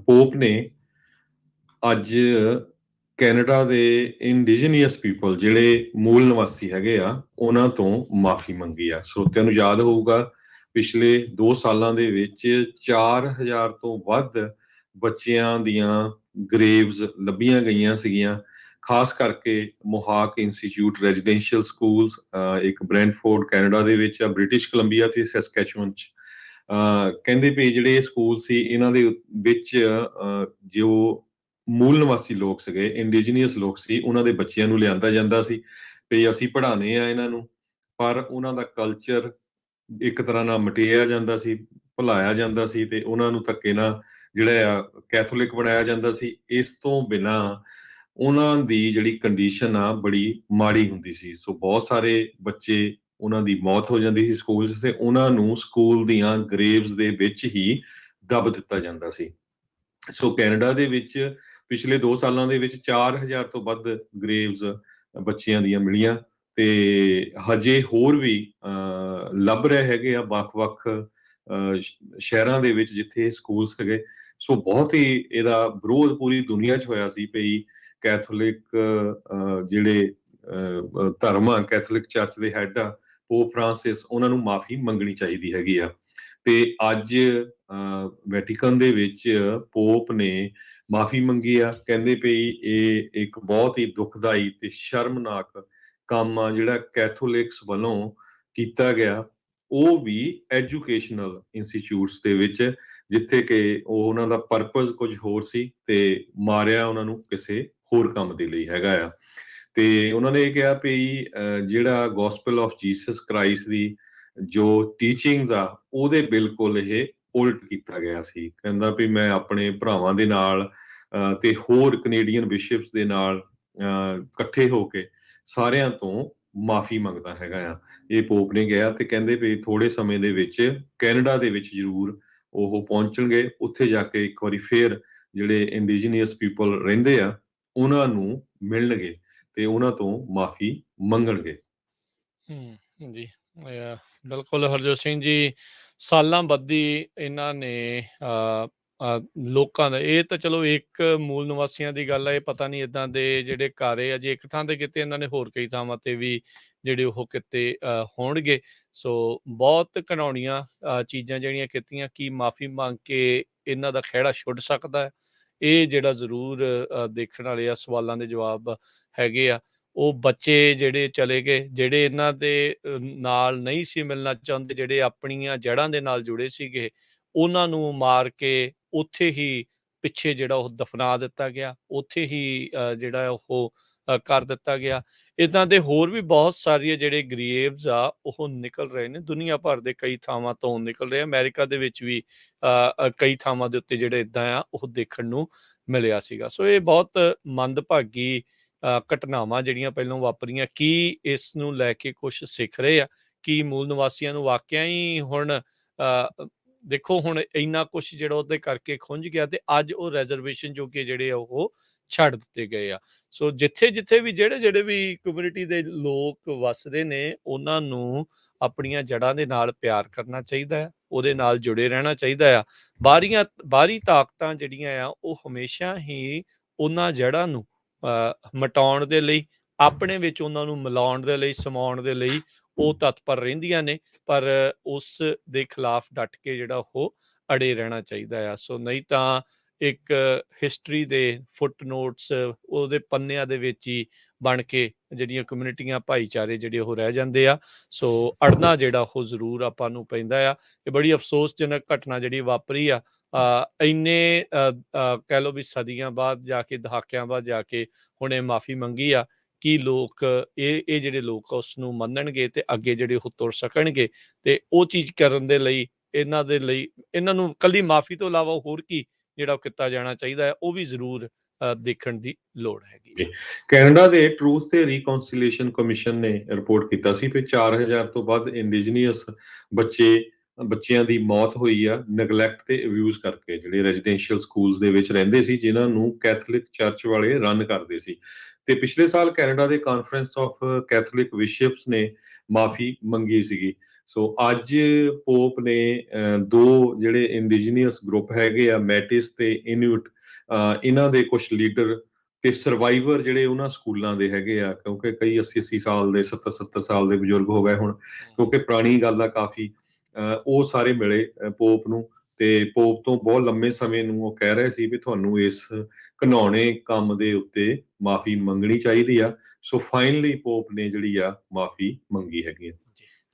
Pop ਨੇ ਅੱਜ Canada ਦੇ ਇੰਡੀਜੀਨੀਅਸ ਪੀਪਲ ਜਿਹੜੇ ਮੂਲ ਨਿਵਾਸੀ ਹੈਗੇ ਆ ਉਹਨਾਂ ਤੋਂ ਮਾਫੀ ਮੰਗੀ ਆ। ਸਰੋਤਿਆਂ ਨੂੰ ਯਾਦ ਹੋਊਗਾ ਪਿਛਲੇ 2 ਸਾਲਾਂ ਦੇ ਵਿੱਚ 4000 ਤੋਂ ਵੱਧ ਬੱਚਿਆਂ ਦੀਆਂ ਗ੍ਰੇਵਜ਼ ਲੱਭੀਆਂ ਗਈਆਂ ਸੀਗੀਆਂ। ਖਾਸ ਕਰਕੇ ਮੋਹਾਕ ਇੰਸਟੀਚਿਊਟ ਰੈਜ਼ੀਡੈਂਸ਼ੀਅਲ ਸਕੂਲਸ ਇੱਕ ਬ੍ਰੈਂਟਫੋਰਡ ਕੈਨੇਡਾ ਦੇ ਵਿੱਚ ਆ, ਬ੍ਰਿਟਿਸ਼ ਕੋਲੰਬੀਆ ਤੇ ਸੈਸਕੈਚੁਅਨ ਚ। ਕਹਿੰਦੇ ਵੀ ਜਿਹੜੇ ਇਹ ਸਕੂਲ ਸੀ ਇਹਨਾਂ ਦੇ ਵਿੱਚ ਜੋ ਮੂਲ ਨਿਵਾਸੀ ਲੋਕ ਸੀਗੇ, ਇੰਡੀਜੀਨੀਅਸ ਲੋਕ ਸੀ, ਉਹਨਾਂ ਦੇ ਬੱਚਿਆਂ ਨੂੰ ਲਿਆਂਦਾ ਜਾਂਦਾ ਸੀ ਵੀ ਅਸੀਂ ਪੜ੍ਹਾਉਣੇ ਆ ਇਹਨਾਂ ਨੂੰ, ਪਰ ਉਹਨਾਂ ਦਾ ਕਲਚਰ ਇੱਕ ਤਰ੍ਹਾਂ ਨਾਲ ਮਟਿਆ ਜਾਂਦਾ ਸੀ, ਭੁਲਾਇਆ ਜਾਂਦਾ ਸੀ ਤੇ ਉਹਨਾਂ ਨੂੰ ਧੱਕੇ ਨਾਲ ਜਿਹੜਾ ਆ ਕੈਥੋਲਿਕ ਬਣਾਇਆ ਜਾਂਦਾ ਸੀ। ਇਸ ਤੋਂ ਬਿਨਾਂ ਉਹਨਾਂ ਦੀ ਜਿਹੜੀ ਕੰਡੀਸ਼ਨ ਆ ਬੜੀ ਮਾੜੀ ਹੁੰਦੀ ਸੀ। ਸੋ ਬਹੁਤ ਸਾਰੇ ਬੱਚੇ ਉਹਨਾਂ ਦੀ ਮੌਤ ਹੋ ਜਾਂਦੀ ਸੀ ਸਕੂਲ 'ਚ ਤੇ ਉਹਨਾਂ ਨੂੰ ਸਕੂਲ ਦੀਆਂ ਗ੍ਰੇਵਜ਼ ਦੇ ਵਿੱਚ ਹੀ ਦੱਬ ਦਿੱਤਾ ਜਾਂਦਾ ਸੀ। ਸੋ ਕੈਨੇਡਾ ਦੇ ਵਿੱਚ ਪਿਛਲੇ 2 ਸਾਲਾਂ ਦੇ ਵਿੱਚ 4000 ਤੋਂ ਵੱਧ ਗ੍ਰੇਵਜ਼ ਬੱਚਿਆਂ ਦੀਆਂ ਮਿਲੀਆਂ ਤੇ ਹਜੇ ਹੋਰ ਵੀ ਲੱਭ ਰਹੇ ਹੈਗੇ ਆ ਵੱਖ-ਵੱਖ ਸ਼ਹਿਰਾਂ ਦੇ ਵਿੱਚ ਜਿੱਥੇ ਸਕੂਲਸ ਹੈਗੇ। ਸੋ ਬਹੁਤ ਹੀ ਇਹਦਾ ਵਿਰੋਧ ਪੂਰੀ ਦੁਨੀਆ 'ਚ ਹੋਇਆ ਸੀ ਵੀ ਕੈਥੋਲਿਕ ਜਿਹੜੇ ਧਰਮ ਆ, ਕੈਥੋਲਿਕ ਚਰਚ ਦੇ ਹੈਡ ਆ ਪੋਪ ਫਰਾਂਸਿਸ, ਉਹਨਾਂ ਨੂੰ ਮਾਫੀ ਮੰਗਣੀ ਚਾਹੀਦੀ ਹੈਗੀ ਆ। ਤੇ ਅੱਜ ਵੈਟੀਕਨ ਦੇ ਵਿੱਚ ਪੋਪ ਨੇ ਮਾਫੀ ਮੰਗੀ ਆ। ਕਹਿੰਦੇ ਪਈ ਇਹ ਇੱਕ ਬਹੁਤ ਹੀ ਦੁਖਦਾਈ ਤੇ ਸ਼ਰਮਨਾਕ ਕੰਮ ਆ ਜਿਹੜਾ ਕੈਥੋਲਿਕਸ ਵੱਲੋਂ ਕੀਤਾ ਗਿਆ, ਉਹ ਵੀ ਐਜੂਕੇਸ਼ਨਲ ਇੰਸਟੀਚਿਊਟਸ ਦੇ ਵਿੱਚ, ਜਿੱਥੇ ਕਿ ਉਹਨਾਂ ਦਾ ਪਰਪਸ ਕੁਝ ਹੋਰ ਸੀ ਤੇ ਮਾਰਿਆ ਉਹਨਾਂ ਨੂੰ ਕਿਸੇ ਹੋਰ ਕੰਮ ਦੇ ਲਈ ਹੈਗਾ ਆ। ਤੇ ਉਹਨਾਂ ਨੇ ਇਹ ਕਿਹਾ ਵੀ ਜਿਹੜਾ ਗੋਸਪਲ ਆਫ ਜੀਸਸ ਕ੍ਰਾਈਸਟ ਦੀ ਜੋ ਟੀਚਿੰਗਸ ਆ ਉਹਦੇ ਬਿਲਕੁਲ ਇਹ ਉਲਟ ਕੀਤਾ ਗਿਆ ਸੀ। ਕਹਿੰਦਾ ਵੀ ਮੈਂ ਆਪਣੇ ਭਰਾਵਾਂ ਦੇ ਨਾਲ ਤੇ ਹੋਰ ਕੈਨੇਡੀਅਨ ਬਿਸ਼ਪਸ ਦੇ ਨਾਲ ਇਕੱਠੇ ਹੋ ਕੇ ਸਾਰਿਆਂ ਤੋਂ ਮਾਫੀ ਮੰਗਦਾ ਹੈਗਾ ਆ, ਇਹ ਪੋਪ ਨੇ ਕਿਹਾ। ਤੇ ਕਹਿੰਦੇ ਵੀ ਥੋੜੇ ਸਮੇਂ ਦੇ ਵਿੱਚ ਕੈਨੇਡਾ ਦੇ ਵਿੱਚ ਜ਼ਰੂਰ ਉਹ ਪਹੁੰਚਣਗੇ, ਉੱਥੇ ਜਾ ਕੇ ਇੱਕ ਵਾਰੀ ਫੇਰ ਜਿਹੜੇ ਇੰਡੀਜੀਨੀਅਸ ਪੀਪਲ ਰਹਿੰਦੇ ਆ ਉਹਨਾਂ ਨੂੰ ਮਿਲਣਗੇ ਤੇ ਉਹਨਾਂ ਤੋਂ ਮਾਫੀ ਮੰਗਣਗੇ। ਜੀ ਬਿਲਕੁਲ ਹਰਜੋਤ ਸਿੰਘ ਜੀ, ਸਾਲਾਂ ਬੱਧੀ ਇਹਨਾਂ ਨੇ ਲੋਕਾਂ ਦਾ, ਇਹ ਤਾਂ ਚਲੋ ਇੱਕ ਮੂਲ ਨਿਵਾਸੀਆਂ ਦੀ ਗੱਲ ਹੈ, ਇਹ ਪਤਾ ਨਹੀਂ ਇੱਦਾਂ ਦੇ ਜਿਹੜੇ ਘਰ ਆ ਜੇ ਇੱਕ ਥਾਂ ਤੇ ਕੀਤੇ, ਇਹਨਾਂ ਨੇ ਹੋਰ ਕਈ ਥਾਵਾਂ ਤੇ ਵੀ ਜਿਹੜੇ ਉਹ ਕਿਤੇ ਹੋਣਗੇ। ਸੋ ਬਹੁਤ ਘਿਨਾਉਣੀਆਂ ਚੀਜ਼ਾਂ ਜਿਹੜੀਆਂ ਕੀਤੀਆਂ, ਕੀ ਮਾਫੀ ਮੰਗ ਕੇ ਇਹਨਾਂ ਦਾ ਖਹਿੜਾ ਛੁੱਟ ਸਕਦਾ ਹੈ? ਇਹ ਜਿਹੜਾ ਜ਼ਰੂਰ ਦੇਖਣ ਵਾਲੇ ਆ ਸਵਾਲਾਂ ਦੇ ਜਵਾਬ ਹੈਗੇ ਆ। ਉਹ ਬੱਚੇ ਜਿਹੜੇ ਚਲੇ ਗਏ, ਜਿਹੜੇ ਇਹਨਾਂ ਦੇ ਨਾਲ ਨਹੀਂ ਸੀ ਮਿਲਣਾ ਚਾਹੁੰਦੇ, ਜਿਹੜੇ ਆਪਣੀਆਂ ਜੜ੍ਹਾਂ ਦੇ ਨਾਲ ਜੁੜੇ ਸੀਗੇ, ਉਹਨਾਂ ਨੂੰ ਮਾਰ ਕੇ ਉੱਥੇ ਹੀ ਪਿੱਛੇ ਜਿਹੜਾ ਉਹ ਦਫਨਾ ਦਿੱਤਾ ਗਿਆ, ਉੱਥੇ ਹੀ ਜਿਹੜਾ ਉਹ ਕਰ ਦਿੱਤਾ ਗਿਆ। ਇੱਦਾਂ ਦੇ ਹੋਰ ਵੀ ਬਹੁਤ ਸਾਰੀਆਂ ਜਿਹੜੇ ਗ੍ਰੇਵਜ਼ ਆ ਉਹ ਨਿਕਲ ਰਹੇ ਨੇ, ਦੁਨੀਆ ਭਰ ਦੇ ਕਈ ਥਾਵਾਂ ਤੋਂ ਨਿਕਲ ਰਹੇ। ਅਮਰੀਕਾ ਦੇ ਵਿੱਚ ਵੀ ਕਈ ਥਾਵਾਂ ਦੇ ਉੱਤੇ ਜਿਹੜੇ ਇੱਦਾਂ ਆ ਉਹ ਦੇਖਣ ਨੂੰ ਮਿਲਿਆ ਸੀਗਾ। ਸੋ ਇਹ ਬਹੁਤ ਮੰਦਭਾਗੀ ਘਟਨਾਵਾਂ ਜਿਹੜੀਆਂ ਪਹਿਲਾਂ ਵਾਪਰੀਆਂ, ਕੀ ਇਸ ਨੂੰ ਲੈ ਕੇ ਕੁਛ ਸਿੱਖ ਰਹੇ ਆ? ਕੀ ਮੂਲ ਨਿਵਾਸੀਆਂ ਨੂੰ ਵਾਕਿਆ ਹੀ ਹੁਣ ਦੇਖੋ ਹੁਣ ਇੰਨਾ ਕੁਛ ਜਿਹੜਾ ਉਹਦੇ ਕਰਕੇ ਖੁੰਝ ਗਿਆ ਤੇ ਅੱਜ ਉਹ ਰਿਜ਼ਰਵੇਸ਼ਨ ਜੋ ਕਿ ਜਿਹੜੇ ਆ ਉਹ ਛੱਡ ਦਿੱਤੇ ਗਏ ਆ। ਸੋ ਜਿੱਥੇ ਜਿੱਥੇ ਵੀ ਜਿਹੜੇ ਵੀ ਕਮਿਊਨਿਟੀ ਦੇ ਲੋਕ ਵੱਸਦੇ ਨੇ, ਉਹਨਾਂ ਨੂੰ ਆਪਣੀਆਂ ਜੜ੍ਹਾਂ ਦੇ ਨਾਲ ਪਿਆਰ ਕਰਨਾ ਚਾਹੀਦਾ ਹੈ, ਉਹਦੇ ਨਾਲ ਜੁੜੇ ਰਹਿਣਾ ਚਾਹੀਦਾ ਆ। ਬਾਹਰੀ ਤਾਕਤਾਂ ਜਿਹੜੀਆਂ ਆ ਉਹ ਹਮੇਸ਼ਾ ਹੀ ਉਹਨਾਂ ਜੜ੍ਹਾਂ ਨੂੰ ਮਿਟਾਉਣ ਦੇ ਲਈ, ਆਪਣੇ ਵਿੱਚ ਉਹਨਾਂ ਨੂੰ ਮਿਲਾਉਣ ਦੇ ਲਈ, ਸਮਾਉਣ ਦੇ ਲਈ ਉਹ ਤਤਪਰ ਰਹਿੰਦੀਆਂ ਨੇ, ਪਰ ਉਸ ਦੇ ਖਿਲਾਫ ਡਟ ਕੇ ਜਿਹੜਾ ਉਹ ਅੜੇ ਰਹਿਣਾ ਚਾਹੀਦਾ ਆ। ਸੋ ਨਹੀਂ ਤਾਂ ਇੱਕ ਹਿਸਟਰੀ ਦੇ ਫੁੱਟ ਨੋਟਸ ਉਹਦੇ ਪੰਨਿਆਂ ਦੇ ਵਿੱਚ ਹੀ ਬਣ ਕੇ ਜਿਹੜੀਆਂ ਕਮਿਊਨਿਟੀਆਂ, ਭਾਈਚਾਰੇ ਜਿਹੜੇ ਉਹ ਰਹਿ ਜਾਂਦੇ ਆ। ਸੋ ਅੜਨਾ ਜਿਹੜਾ ਉਹ ਜ਼ਰੂਰ ਆਪਾਂ ਨੂੰ ਪੈਂਦਾ ਆ। ਇਹ ਬੜੀ ਅਫਸੋਸਜਨਕ ਘਟਨਾ ਜਿਹੜੀ ਵਾਪਰੀ ਆ, ਇੰਨੇ ਕਹਿ ਲਓ ਵੀ ਸਦੀਆਂ ਬਾਅਦ ਜਾ ਕੇ, ਦਹਾਕਿਆਂ ਬਾਅਦ ਜਾ ਕੇ ਹੁਣ ਇਹ ਮਾਫੀ ਮੰਗੀ ਆ। ਕਿ ਲੋਕ ਇਹ ਜਿਹੜੇ ਲੋਕ ਆ ਉਸ ਨੂੰ ਮੰਨਣਗੇ ਤੇ ਅੱਗੇ ਜਿਹੜੇ ਉਹ ਤੁਰ ਸਕਣਗੇ? ਤੇ ਉਹ ਚੀਜ਼ ਕਰਨ ਦੇ ਲਈ ਇਹਨਾਂ ਨੂੰ ਕੱਲੀ ਮਾਫੀ ਤੋਂ ਇਲਾਵਾ ਹੋਰ ਕੀ ਜਿਹੜਾ ਉਹ ਕੀਤਾ ਜਾਣਾ ਚਾਹੀਦਾ ਹੈ, ਉਹ ਵੀ ਜ਼ਰੂਰ ਦੇਖਣ ਦੀ ਲੋੜ ਹੈਗੀ। ਕੈਨੇਡਾ ਦੇ ਟਰੂਥ ਤੇ ਰੀਕਨਸੀਲੀਏਸ਼ਨ ਕਮਿਸ਼ਨ ਨੇ ਰਿਪੋਰਟ ਕੀਤਾ ਸੀ ਕਿ 4000 ਤੋਂ ਵੱਧ ਇੰਡੀਜੀਨੀਅਸ ਬੱਚਿਆਂ ਦੀ ਮੌਤ ਹੋਈ ਆ ਨੈਗਲੈਕਟ ਤੇ ਅਬਿਊਜ਼ ਕਰਕੇ, ਜਿਹੜੇ ਰੈਜ਼ੀਡੈਂਸ਼ੀਅਲ ਸਕੂਲਸ ਦੇ ਵਿੱਚ ਰਹਿੰਦੇ ਸੀ ਜਿਨ੍ਹਾਂ ਨੂੰ ਕੈਥੋਲਿਕ ਚਰਚ ਵਾਲੇ ਰਨ ਕਰਦੇ ਸੀ। ਤੇ ਪਿਛਲੇ ਸਾਲ ਕੈਨੇਡਾ ਦੇ ਕਾਨਫਰੰਸ ਆਫ ਕੈਥੋਲਿਕ ਬਿਸ਼ਪਸ ਨੇ ਮਾਫੀ ਮੰਗੀ ਸੀਗੀ। ਸੋ ਅੱਜ ਪੋਪ ਨੇ ਦੋ ਜਿਹੜੇ ਇੰਡੀਜੀਨੀਅਸ ਗਰੁੱਪ ਹੈਗੇ ਆ, ਮੈਟਿਸ ਤੇ ਇਨੂਇਟ, ਇਹਨਾਂ ਦੇ ਕੁਝ ਲੀਡਰ ਤੇ ਸਰਵਾਈਵਰ ਜਿਹੜੇ ਉਹਨਾਂ ਸਕੂਲਾਂ ਦੇ ਹੈਗੇ ਆ, ਕਿਉਂਕਿ ਕਈ 80-80 ਸਾਲ ਦੇ, 70-70 ਸਾਲ ਦੇ ਬਜ਼ੁਰਗ ਹੋ ਗਏ ਹੁਣ, ਕਿਉਂਕਿ ਪੁਰਾਣੀ ਗੱਲ ਆ ਕਾਫੀ, ਉਹ ਸਾਰੇ ਮਿਲੇ ਪੋਪ ਨੂੰ, ਤੇ ਪੋਪ ਤੋਂ ਬਹੁਤ ਲੰਮੇ ਸਮੇਂ ਨੂੰ ਉਹ ਕਹਿ ਰਹੇ ਸੀ ਵੀ ਤੁਹਾਨੂੰ ਇਸ ਘਿਨਾਉਣੇ ਕੰਮ ਦੇ ਉੱਤੇ ਮਾਫੀ ਮੰਗਣੀ ਚਾਹੀਦੀ ਆ। ਸੋ ਫਾਈਨਲੀ ਪੋਪ ਨੇ ਜਿਹੜੀ ਆ ਮਾਫੀ ਮੰਗੀ ਹੈਗੀ ਆ।